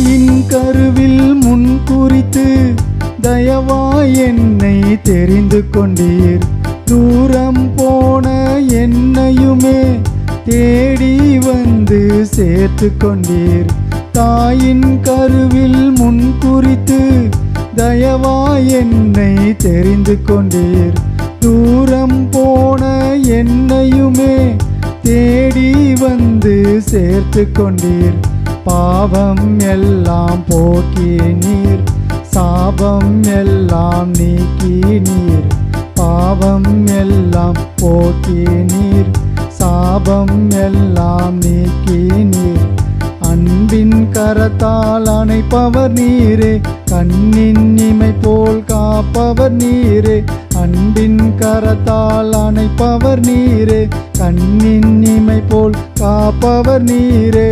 தாயின் கருவில் முன் குறித்து தயவாய் என்னை தெரிந்து கொண்டீர். தூரம் போன என்னையுமே தேடி வந்து சேர்த்து கொண்டீர். தாயின் கருவில் முன் குறித்து தயவாய் என்னை தெரிந்து கொண்டீர். தூரம் போன என்னையுமே தேடி வந்து சேர்த்து கொண்டீர். பாவம் எல்லாம் போக்கி நீர், சாபம் எல்லாம் நீக்கி நீர். பாவம் எல்லாம் போக்கி நீர், சாபம் எல்லாம் நீக்கி நீர். அன்பின் கரத்தால் அணைப்பவர் நீரே, கண்ணின் இமை போல் காப்பவர் நீரே. அன்பின் கரத்தால் அணைப்பவர் நீரே, கண்ணின் இமை போல் காப்பவர் நீரே.